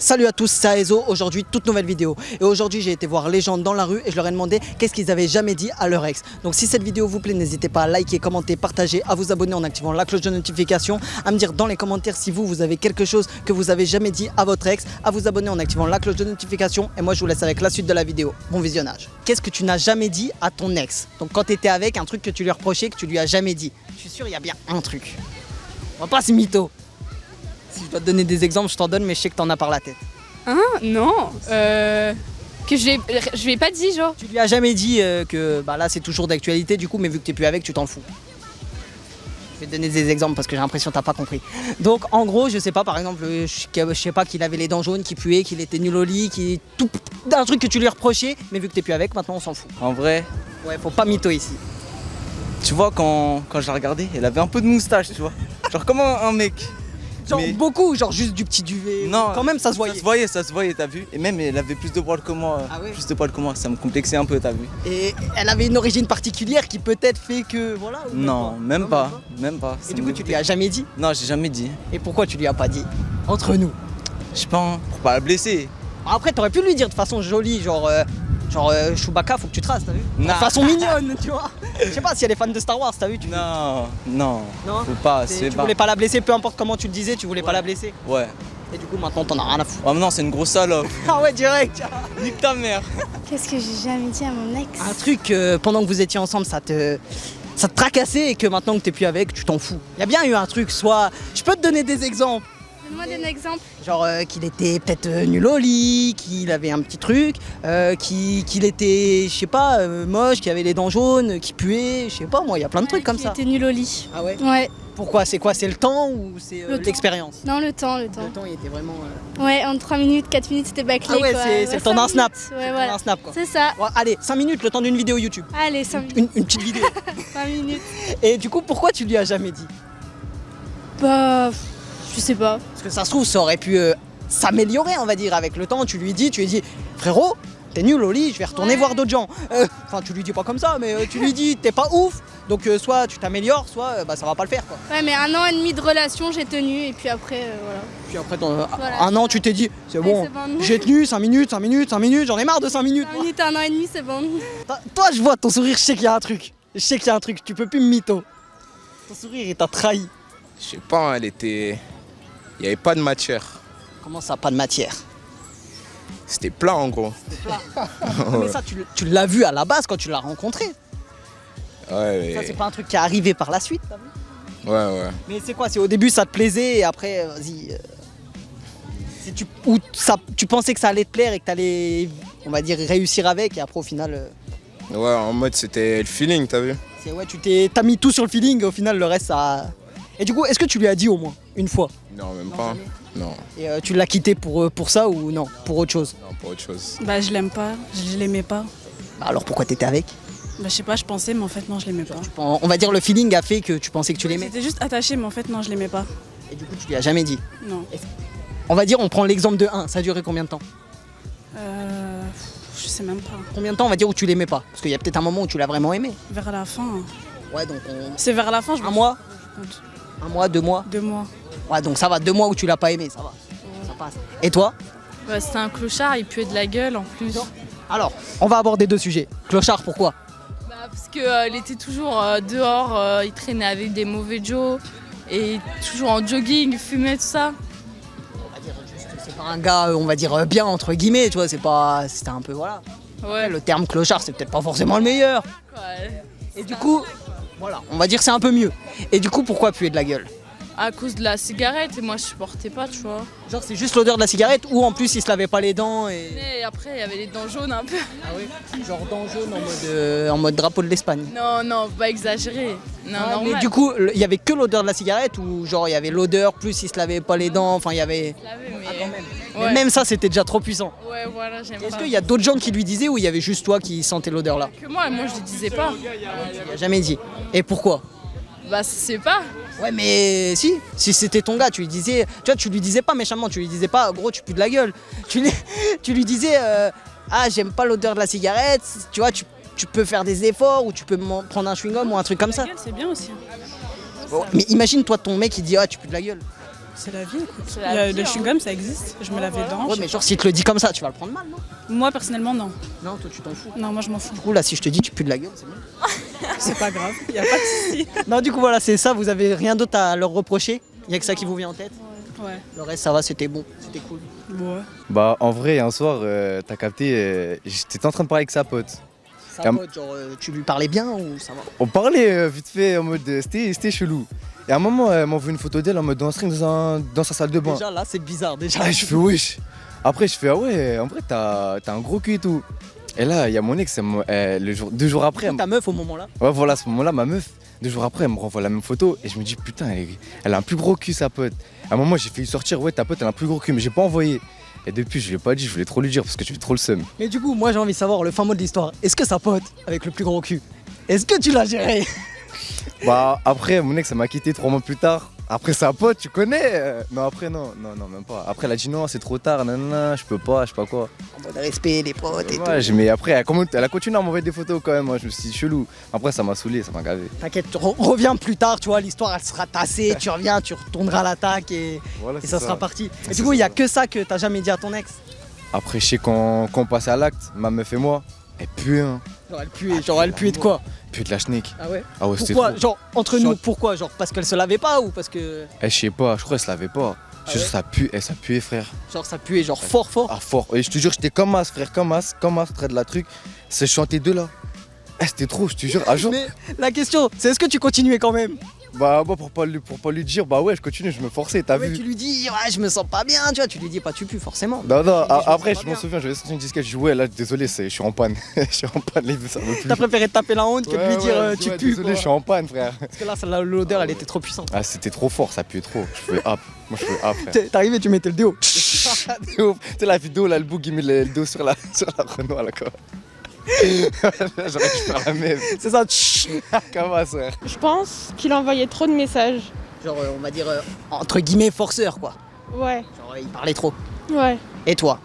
Salut à tous, c'est Aezo, aujourd'hui toute nouvelle vidéo. Et aujourd'hui j'ai été voir les gens dans la rue et je leur ai demandé qu'est-ce qu'ils avaient jamais dit à leur ex. Donc si cette vidéo vous plaît, n'hésitez pas à liker, commenter, partager, à vous abonner en activant la cloche de notification, à me dire dans les commentaires si vous avez quelque chose que vous avez jamais dit à votre ex, à vous abonner en activant la cloche de notification et moi je vous laisse avec la suite de la vidéo. Bon visionnage. Qu'est-ce que tu n'as jamais dit à ton ex? Donc quand tu étais avec, un truc que tu lui reprochais que tu lui as jamais dit. Je suis sûr il y a bien un truc. On va pas se mytho. Si je dois te donner des exemples, je t'en donne mais je sais que t'en as par la tête. Hein? Non. Que je lui ai pas dit, genre. Tu lui as jamais dit que bah là c'est toujours d'actualité du coup, mais vu que t'es plus avec, tu t'en fous. Je vais te donner des exemples parce que j'ai l'impression que t'as pas compris. Donc en gros, je sais pas, par exemple, je sais pas qu'il avait les dents jaunes, qu'il puait, qu'il était nul au lit, tout un truc que tu lui reprochais, mais vu que t'es plus avec, maintenant on s'en fout. En vrai, Ouais, faut pas mytho ici. tu vois, quand je la regardais, elle avait un peu de moustache, tu vois. Genre comme un mec. Genre Mais- beaucoup, genre juste du petit duvet. Non, Quand même ça se voyait. Ça se voyait, t'as vu. Et même, elle avait plus de poils que moi. Ah ouais? Plus de poils que moi, ça me complexait un peu, t'as vu. Et elle avait une origine particulière qui peut-être fait que voilà. Ou Non, même Non, pas. Même pas. Et Ça du me coup tu lui dégoûtait. as jamais dit. Non, j'ai jamais dit. Et pourquoi tu lui as pas dit? Entre nous. Je pense, pour pas la blesser. Après, t'aurais pu lui dire de façon jolie, genre Chewbacca, faut que tu traces, t'as vu? De Non. façon mignonne, tu vois. Je sais pas si elle est fan de Star Wars, t'as vu? Non, Non. faut pas, Tu c'est pas. voulais pas la blesser, peu importe comment tu le disais, tu voulais pas Ouais. la blesser. Ouais. Et du coup, maintenant, t'en as rien à foutre. Oh, mais non, c'est une grosse salope. Ah ouais, direct. Nique ta mère. Qu'est-ce que j'ai jamais dit à mon ex? Un truc, pendant que vous étiez ensemble, ça te tracassait et que maintenant que t'es plus avec, tu t'en fous. Y a bien eu un truc, soit. Je peux te donner des exemples. Donne-moi un exemple. Genre qu'il était peut-être nul au lit, qu'il avait un petit truc, qu'il était, je sais pas, moche, qu'il avait les dents jaunes, qu'il puait, je sais pas moi, il y a plein de trucs comme ça. Il était nul au lit. Ah ouais? Ouais. Pourquoi? C'est quoi? C'est le temps ou c'est Le temps. l'expérience? Non, le temps. Le temps, il était vraiment. Ouais, en 3 minutes, 4 minutes, c'était bâclé. Ah ouais, quoi. c'est le temps 5 d'un snap. minutes. C'est Ouais, le temps voilà. d'un snap quoi. C'est ça. Ouais, allez, 5 minutes, le temps d'une vidéo YouTube. Allez, 5 minutes. Une petite vidéo. 5 minutes. Et du coup, pourquoi tu lui as jamais dit? Bah, je sais pas. Parce que ça se trouve, ça aurait pu s'améliorer, on va dire, avec le temps. Tu lui dis, frérot, t'es nul au lit, je vais retourner Ouais. voir d'autres gens. Enfin, tu lui dis pas comme ça, mais tu lui dis, t'es pas ouf. Donc, soit tu t'améliores, soit bah, ça va pas le faire quoi. Ouais, mais 1 an et demi de relation, j'ai tenu, et puis après, voilà. Puis après, Voilà. un an, tu t'es dit, c'est Ouais, bon, c'est bon. j'ai tenu 5 minutes, j'en ai marre de 5 minutes. 5 minutes, 1 an et demi, c'est bon. Toi, je vois ton sourire, je sais qu'il y a un truc. Je sais qu'il y a un truc, tu peux plus me mytho. Ton sourire, il t'a trahi. Je sais pas, elle était. Il n'y avait pas de matière. Comment ça, pas de matière? C'était plat en gros. Mais ça, tu l'as vu à la base quand tu l'as rencontré. Ouais, Ça, c'est pas un truc qui est arrivé par la suite, t'as vu? ouais. Mais c'est quoi? C'est au début, ça te plaisait et après, vas-y. Tu pensais que ça allait te plaire et que t'allais, on va dire, réussir avec et après, au final. Ouais, en mode c'était le feeling, t'as vu? Ouais, t'as mis tout sur le feeling et au final, le reste, ça. Et du coup, est-ce que tu lui as dit au moins, une fois? Non, même Non, pas. jamais. Non, Et tu l'as quitté pour ça ou non? Pour autre chose? non, pour autre chose. Bah, je l'aime pas. Je l'aimais pas. Bah alors pourquoi t'étais avec? Bah, je sais pas, je pensais, mais en fait, non, je l'aimais pas. On va dire le feeling a fait que tu pensais que tu l'aimais. J'étais juste attachée, mais en fait, non, je l'aimais pas. Et du coup, tu lui as jamais dit. Non. On va dire, on prend l'exemple de 1. Ça a duré combien de temps? Je sais même pas. Combien de temps on va dire où tu l'aimais pas? Parce qu'il y a peut-être un moment où tu l'as vraiment aimé. Vers la fin. Ouais, donc C'est vers la fin, je me un mois? suis compte. Un mois, 2 mois? 2 mois. Ouais, donc ça va, 2 mois où tu l'as pas aimé, ça va. Ça passe. Et toi? Bah, c'était un clochard, il puait de la gueule en plus. Alors, on va aborder 2 sujets. Clochard, pourquoi? Bah, parce que il était toujours dehors, il traînait avec des mauvais Joe et toujours en jogging, il fumait tout ça. On va dire juste, c'est pas un gars, on va dire bien entre guillemets, tu vois, c'était un peu, voilà. Ouais. Le terme clochard, c'est peut-être pas forcément le meilleur. Ouais. Et du coup, voilà, on va dire c'est un peu mieux. Et du coup, pourquoi puer de la gueule? À cause de la cigarette et moi je supportais pas, tu vois. Genre, c'est juste l'odeur de la cigarette ou en plus il se lavait pas les dents et. Et après il y avait les dents jaunes un peu. Ah oui? Genre dents jaunes en mode drapeau de l'Espagne. Non, non, pas exagérer. Non, Ah, normal. mais du coup, il y avait que l'odeur de la cigarette ou genre il y avait l'odeur plus il se lavait pas les dents, enfin il y avait. Je l'avais, mais... Ah, quand même. Ouais. Mais même ça c'était déjà trop puissant. Ouais, voilà, j'aime Est-ce pas. qu'il y a d'autres gens qui lui disaient ou il y avait juste toi qui sentais l'odeur là? Que moi je le disais pas. Il a jamais dit. Et pourquoi? Bah, c'est pas. Ouais mais si c'était ton gars, tu lui disais, tu vois, tu lui disais pas méchamment, tu lui disais pas gros tu pues de la gueule. Tu lui disais ah j'aime pas l'odeur de la cigarette, tu vois, tu peux faire des efforts ou tu peux prendre un chewing-gum ou un truc comme ça. La gueule, c'est bien aussi. Mais imagine toi ton mec il dit ah tu pues de la gueule. C'est la vie, écoute. C'est la vie, Le hein. chewing-gum, ça existe. Je me lave les dents. Ouais, mais genre, s'il te le dit comme ça, tu vas le prendre mal, non? Moi, personnellement, non. Non, toi, tu t'en fous. Non, moi, je m'en fous. Du coup, là, si je te dis, tu pues de la gueule, c'est bon. C'est pas grave. Y a pas de souci. Non, du coup, voilà, c'est ça. Vous avez rien d'autre à leur reprocher? Il y a que ça qui vous vient en tête? Ouais. Le reste, ça va, c'était bon, c'était cool. Ouais. Bah en vrai un soir t'as capté, j'étais en train de parler avec sa pote. Ça Cam- va, genre, tu lui parlais bien ou ça va? On parlait vite fait en mode c'était chelou. Et à un moment elle m'envoie une photo d'elle en mode dans un string dans sa salle de bain. Déjà, là, c'est bizarre, déjà. Ah, je fais wesh. Après je fais ah ouais en vrai t'as un gros cul et tout. Et là il y a mon ex, 2 jours après. Ta meuf au moment-là? Ouais voilà à ce moment-là ma meuf, 2 jours après elle me renvoie la même photo et je me dis putain elle a un plus gros cul sa pote. À un moment j'ai fait sortir ouais ta pote elle a un plus gros cul mais j'ai pas envoyé. Et depuis je lui ai pas dit, je voulais trop lui dire parce que tu fais trop le seum. Mais du coup, moi, j'ai envie de savoir le fin mot de l'histoire. Est-ce que sa pote, avec le plus gros cul, est-ce que tu l'as géré? Bah après mon ex elle m'a quitté 3 mois plus tard. Après sa pote tu connais. Non après non même pas. Après elle a dit non c'est trop tard, nanana, je peux pas, je sais pas quoi. En mode respect, les potes et Ouais, mais après elle a continué à m'envoyer des photos quand même, moi je me suis dit chelou. Après ça m'a saoulé, ça m'a gavé. tout. T'inquiète, reviens plus tard, tu vois, l'histoire, elle sera tassée, tu reviens, tu retourneras à l'attaque et Voilà, ça sera parti. Et du coup, il y a que ça que t'as jamais dit à ton ex? Après je sais quand on passait à l'acte, ma meuf et moi, elle puait hein. Genre, elle puait de quoi? Puait de la schneck. Ah ouais? Ah ouais c'était Pourquoi? trop. Genre, entre Genre- nous, pourquoi? Genre, parce qu'elle se lavait pas ou parce que. Je sais pas, je crois qu'elle se lavait pas. Ah Je te jure, ouais ça puait frère. Genre, ça puait, genre, fort. Ah fort. Et je te jure j'étais comme as frère, comme as, près de la truc. C'est chanté deux là. C'était trop, je te jure. Un jour. Mais la question, c'est est-ce que tu continuais quand même? Bah moi pour pas lui dire, bah ouais je continue, je me forçais, t'as Ouais, vu. tu lui dis, ouais, je me sens pas bien, tu vois, tu lui dis pas, tu pues forcément. Non, après sens je pas m'en bien. souviens, j'avais sorti une disquette, je dis ouais là désolé, je suis en panne. Je suis en panne, ça me plus. T'as préféré te taper la honte que de lui dire, tu pues. Désolé, quoi. je suis en panne frère. Parce que là, l'odeur, elle était trop puissante. Ah c'était trop fort, ça puait trop. Je pouvais hop. Moi je pouvais hop frère. T'es arrivé, tu mettais le déo. C'est ouf. Tu sais la vidéo là, le boug il met le dos sur la Renault là quoi. J'aurais dû faire la même. C'est ça. Comment ça? Je pense qu'il envoyait trop de messages. Genre, on va dire, entre guillemets, forceur, quoi. Ouais, Genre, il parlait trop. ouais. Et toi?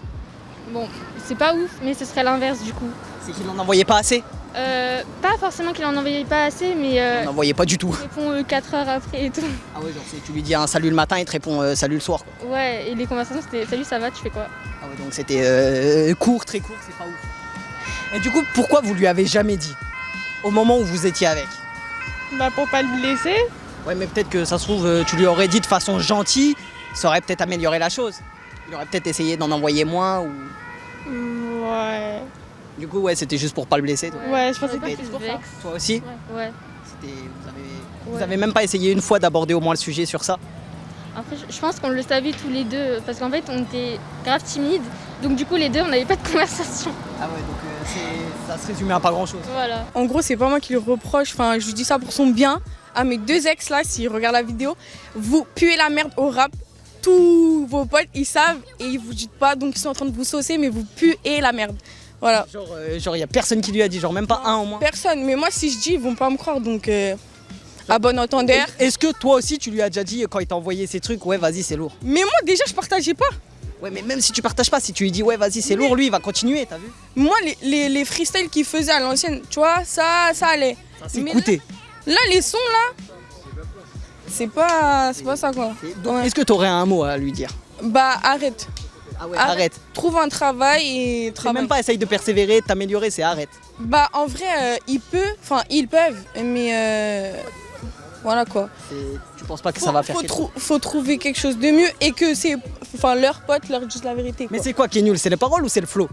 Bon, c'est pas ouf, mais ce serait l'inverse du coup. C'est qu'il n'en envoyait pas assez? Pas forcément qu'il en envoyait pas assez, mais Il n'en envoyait pas du tout. il répond 4 heures après et tout. Ah ouais, genre, tu lui dis un salut le matin, il te répond salut le soir. Quoi. Ouais, et les conversations c'était salut, ça va, tu fais quoi? Ah ouais, donc c'était court, très court, c'est pas ouf. Et du coup, pourquoi vous lui avez jamais dit? Au moment où vous étiez avec? Bah pour pas le blesser. Ouais, mais peut-être que ça se trouve, tu lui aurais dit de façon gentille, ça aurait peut-être amélioré la chose. Il aurait peut-être essayé d'en envoyer moins ou. Ouais. Du coup, ouais, c'était juste pour pas le blesser. Toi, Ouais, je pensais pas que qu'il c'était pour se ça. vexe. toi aussi? Ouais. C'était. Vous avez même pas essayé une fois d'aborder au moins le sujet sur ça? Après, je pense qu'on le savait tous les deux, parce qu'en fait, on était grave timides. Donc du coup, les deux, on n'avait pas de conversation. Ah ouais, donc ça se résumait à pas grand chose. Voilà. En gros, c'est pas moi qui le reproche, enfin, je lui dis ça pour son bien. À mes 2 ex là, s'ils regardent la vidéo, vous puez la merde au rap. Tous vos potes, ils savent et ils vous dites pas, donc ils sont en train de vous saucer, mais vous puez la merde. Voilà. Genre, y a personne qui lui a dit, genre même pas un au moins. Personne, mais moi si je dis, ils vont pas me croire, donc à bon entendeur. Est-ce que toi aussi tu lui as déjà dit quand il t'a envoyé ces trucs, ouais vas-y c'est lourd? Mais moi déjà, je partageais pas. Ouais mais même si tu partages pas, si tu lui dis ouais vas-y c'est lourd, lui il va continuer, t'as vu? Moi, les freestyles qu'ils faisaient à l'ancienne, tu vois, ça allait. Ça c'est Mais écouté. Là, les sons là, c'est pas ça quoi. Donc Ouais. est-ce que t'aurais un mot à lui dire? Bah arrête. Ah ouais arrête. Trouve un travail et C'est travaille. même pas essaye de persévérer, de t'améliorer, c'est arrête. Bah en vrai, ils peuvent, mais voilà quoi. Tu penses pas que ça va faire quelque chose? Faut trouver quelque chose de mieux et que leurs potes leur disent la vérité. Quoi. Mais c'est quoi qui est nul? C'est les paroles ou c'est le flow?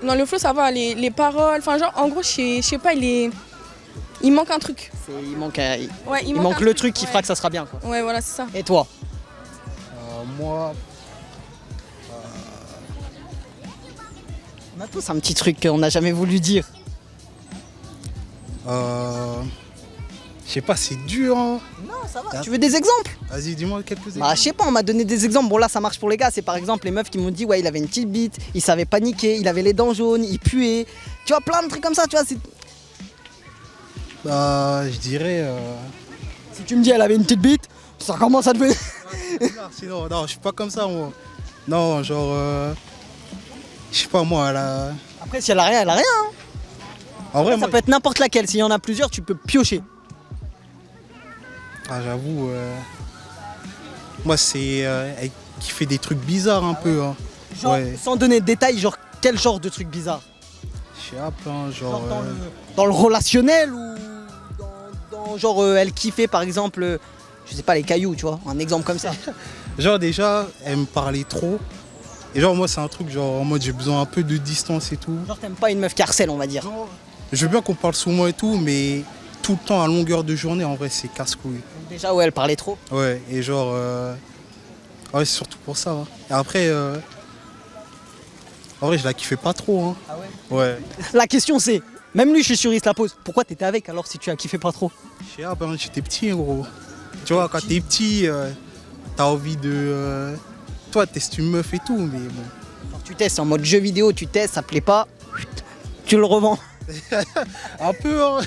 Non, le flow ça va, les paroles, enfin genre en gros, je sais pas, il manque un truc. Il manque, Ouais, il manque un le truc qui ouais. fera que ça sera bien quoi. Ouais, voilà, c'est ça. Et toi? Moi, On a tous un petit truc qu'on n'a jamais voulu dire. je sais pas, c'est dur. Hein. Non, ça va. Tu veux des exemples? Vas-y, dis-moi quelques Bah exemples. je sais pas, on m'a donné des exemples. Bon là ça marche pour les gars, c'est par exemple les meufs qui m'ont dit ouais il avait une petite bite, il savait paniquer, il avait les dents jaunes, il puait. Tu vois plein de trucs comme ça, tu vois. Je dirais. Si tu me dis elle avait une petite bite, ça commence à devenir. Sinon, non, je suis pas comme ça, moi. Non, genre. Je sais pas, moi, là. Après si elle a rien, elle a rien. Hein. En vrai, Ça moi. peut être n'importe laquelle, s'il y en a plusieurs, tu peux piocher. Ah, j'avoue. Moi, c'est elle qui fait des trucs bizarres un peu. Hein. Genre, Ouais. sans donner de détails, genre quel genre de truc bizarre? Je sais pas, hein, Genre dans le relationnel ou dans genre elle kiffait par exemple, je sais pas, les cailloux, tu vois, un exemple comme ça. Genre déjà, elle me parlait trop. Et genre moi c'est un truc genre en mode j'ai besoin un peu de distance et tout. Genre t'aimes pas une meuf qui harcèle, on va dire. Je veux bien qu'on parle souvent et tout, mais tout le temps à longueur de journée en vrai c'est casse-couille. Donc déjà ouais, elle parlait trop. Ouais, et genre ouais c'est surtout pour ça. Hein. Et après en vrai je la kiffais pas trop. Hein. Ah ouais? Ouais. La question c'est, même lui je suis sûr il se la pose, pourquoi t'étais avec alors si tu as kiffé pas trop? Je sais pas, j'étais petit gros. Tu vois quand t'es petit, t'as envie de. Toi testes une meuf et tout, mais bon. Alors, tu testes en mode jeu vidéo, tu testes, ça plaît pas, tu le revends. Un peu, hein.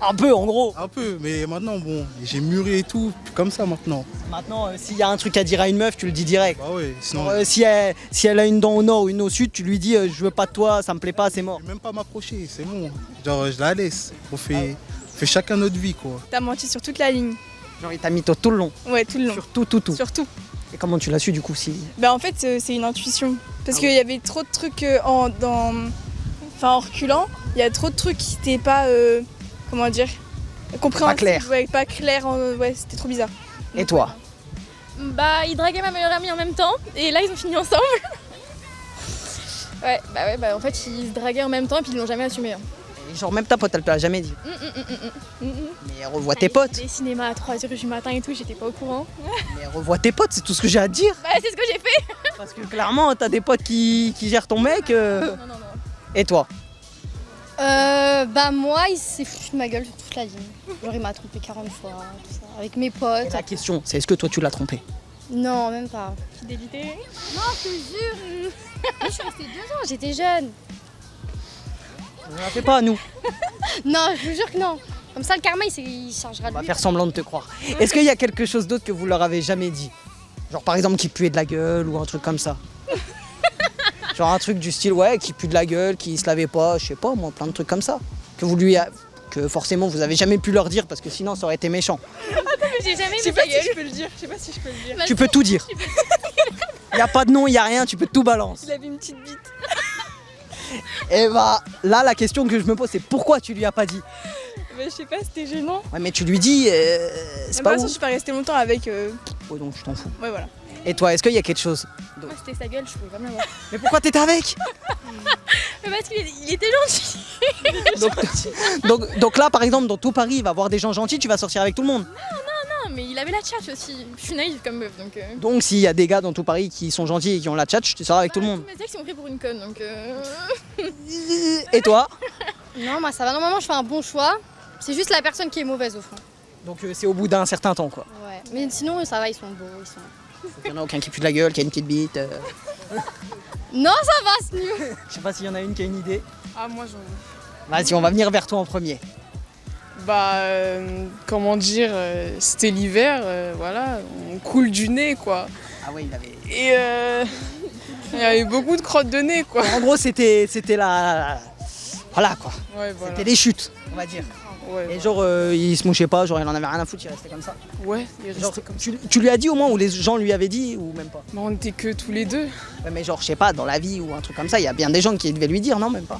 Un peu en gros. Un peu, mais maintenant bon, j'ai mûri et tout, plus comme ça maintenant. Maintenant s'il y a un truc à dire à une meuf, tu le dis direct. Bah ouais, sinon. Genre, si elle a une dent au nord ou une au sud, tu lui dis je veux pas de toi, ça me plaît pas, c'est mort. Je vais même pas m'approcher, c'est bon. Genre je la laisse. On fait chacun notre vie quoi. T'as menti sur toute la ligne. Genre il t'a mytho tout le long. Ouais, tout le long. Sur tout. Sur tout. Et comment tu l'as su du coup si... Bah en fait c'est une intuition. Parce qu'il y avait trop de trucs en reculant, il y a trop de trucs qui étaient pas comment dire, compréhensibles. Pas clair. Ouais, pas clair, ouais, c'était trop bizarre. Et toi? Bah, ils draguaient ma meilleure amie en même temps et là ils ont fini ensemble. Ouais, en fait ils se draguaient en même temps et puis ils l'ont jamais assumé. Hein. Et genre même ta pote elle te l'a jamais dit. Mais revois tes potes. Des cinémas à 3h du matin et tout, j'étais pas au courant. Mais revois tes potes, c'est tout ce que j'ai à te dire. Bah c'est ce que j'ai fait. Parce que clairement t'as des potes qui gèrent ton mec. Non. Et toi? Bah moi il s'est foutu de ma gueule sur toute la ligne. Genre il m'a trompé 40 fois, tout ça, avec mes potes. La question c'est est-ce que toi tu l'as trompé? Non, même pas. Fidélité. Non, je te jure. Mais je suis restée 2 ans, j'étais jeune. On la fait pas à nous. Non, je vous jure que non. Comme ça le karma il chargera On de va lui. faire semblant de te croire. Est-ce qu'il y a quelque chose d'autre que vous leur avez jamais dit? Genre par exemple qui puait de la gueule ou un truc comme ça. Genre un truc du style ouais qui pue de la gueule, qui se lavait pas, je sais pas moi, plein de trucs comme ça. Que forcément vous avez jamais pu leur dire parce que sinon ça aurait été méchant. J'ai jamais Je sais aimé pas ta si gueule. je peux le dire, je sais pas si je peux le dire. Tu peux tout dire. Y a pas de nom, y a rien, tu peux tout balancer. Il avait une petite bite. Et bah là la question que je me pose c'est pourquoi tu lui as pas dit? Mais je sais pas, c'était gênant. Ouais mais tu lui dis c'est pas Bah, où. je suis pas restée longtemps avec. Oh donc je t'en fous. Ouais, voilà. Et toi est-ce qu'il y a quelque chose? Moi c'était sa gueule, je pouvais pas me la voir. Mais pourquoi t'étais avec? Mais parce qu'il était gentil. donc là par exemple dans tout Paris il va voir des gens gentils, tu vas sortir avec tout le monde. Non, mais il avait la tchatche aussi. Je suis naïve comme meuf donc. Donc s'il y a des gars dans tout Paris qui sont gentils et qui ont la tchatche, tu sors avec tout le monde. Tous mes ex ils m'ont pris pour une conne donc. Et toi? Non, moi ça va. Normalement je fais un bon choix. C'est juste la personne qui est mauvaise au fond. Donc c'est au bout d'un certain temps quoi. Ouais. Mais sinon ça va, ils sont beaux. Il y en a aucun qui pue de la gueule, qui a une petite bite. Non, ça va, c'est nul. Je sais pas s'il y en a une qui a une idée. Ah, moi, j'en. Vas-y, on va venir vers toi en premier. Bah, comment dire, c'était l'hiver, voilà, on coule du nez, quoi. Ah ouais, il avait. Et il y avait beaucoup de crottes de nez, quoi. En gros, c'était la. Voilà quoi. Ouais, voilà. C'était des chutes, on va dire. Ouais, Et genre, il se mouchait pas, genre, il en avait rien à foutre, il restait comme ça. ouais, il Genre, restait comme ça. tu lui as dit au moins, ou les gens lui avaient dit, ou même pas? Bah, on était que tous les deux. Ouais, mais genre, je sais pas, dans la vie ou un truc comme ça, il y a bien des gens qui devaient lui dire, non, même pas.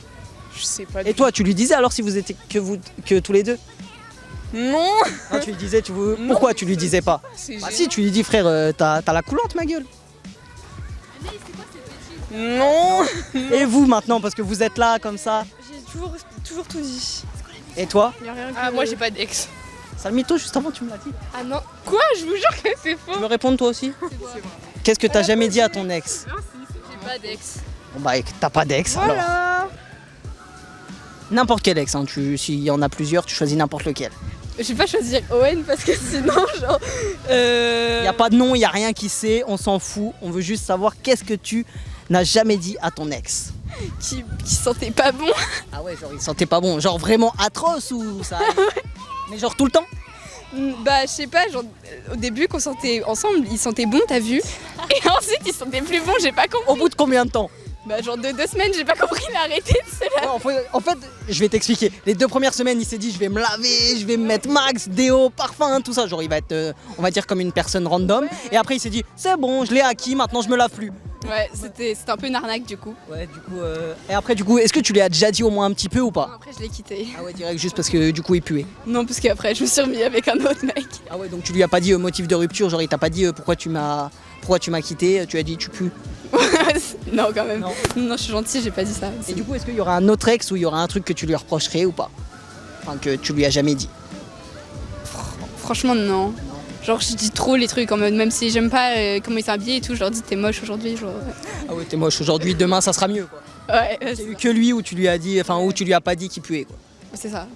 Je sais pas. Et toi, tu lui disais alors si vous étiez que tous les deux? Non. Non, tu lui disais, pourquoi tu lui disais pas? C'est Bah gênant. si, tu lui dis, frère, t'as la coulante, ma gueule. Non. Et vous maintenant, parce que vous êtes là comme ça. J'ai toujours tout dit. Et toi? Ah, moi j'ai pas d'ex. Sale mytho, juste avant, tu me l'as dit. Ah non. Quoi? Je vous jure que c'est faux. Tu veux répondre toi aussi? Qu'est-ce que t'as jamais dit à ton ex? J'ai pas d'ex. Bon bah t'as pas d'ex alors. N'importe quel ex, hein. S'il y en a plusieurs, tu choisis n'importe lequel. Je vais pas choisir Owen parce que sinon, genre. Y a pas de nom, y a rien qui sait, on s'en fout. On veut juste savoir qu'est-ce que tu n'as jamais dit à ton ex. Qui sentait pas bon. Ah ouais, genre il sentait pas bon, genre vraiment atroce ou ça arrive? Mais genre tout le temps? Bah, je sais pas, genre, au début, qu'on sentait ensemble, il sentait bon, t'as vu. Et ensuite, il sentait plus bon, j'ai pas compris. Au bout de combien de temps? Bah genre de 2 semaines, j'ai pas compris, il a arrêté de se laver. Ouais, en fait, je vais t'expliquer. Les 2 premières semaines, il s'est dit je vais me laver, je vais me mettre max, déo, parfum, tout ça. Genre il va être, on va dire comme une personne random. Et après il s'est dit c'est bon, je l'ai acquis, maintenant je me lave plus. Ouais, c'était un peu une arnaque du coup. Ouais, du coup. Et après du coup, est-ce que tu lui as déjà dit au moins un petit peu ou pas? Après je l'ai quitté. Ah ouais, direct juste parce que du coup il puait. Non, parce qu'après je me suis remis avec un autre mec. Ah ouais, donc tu lui as pas dit motif de rupture, genre il t'a pas dit pourquoi tu m'as quitté, tu as dit tu pues. Non, quand même. Non, je suis gentille, j'ai pas dit ça. Et du coup, est-ce qu'il y aura un autre ex ou il y aura un truc que tu lui reprocherais ou pas? Enfin, que tu lui as jamais dit. Franchement, non. Genre, je dis trop les trucs en mode, même si j'aime pas comment il s'est habillé et tout, je leur dis t'es moche aujourd'hui. Genre... Ah ouais, t'es moche aujourd'hui, demain ça sera mieux quoi. Ouais, c'est eu que lui où tu lui as dit, enfin où tu lui as pas dit qu'il puait quoi. C'est ça.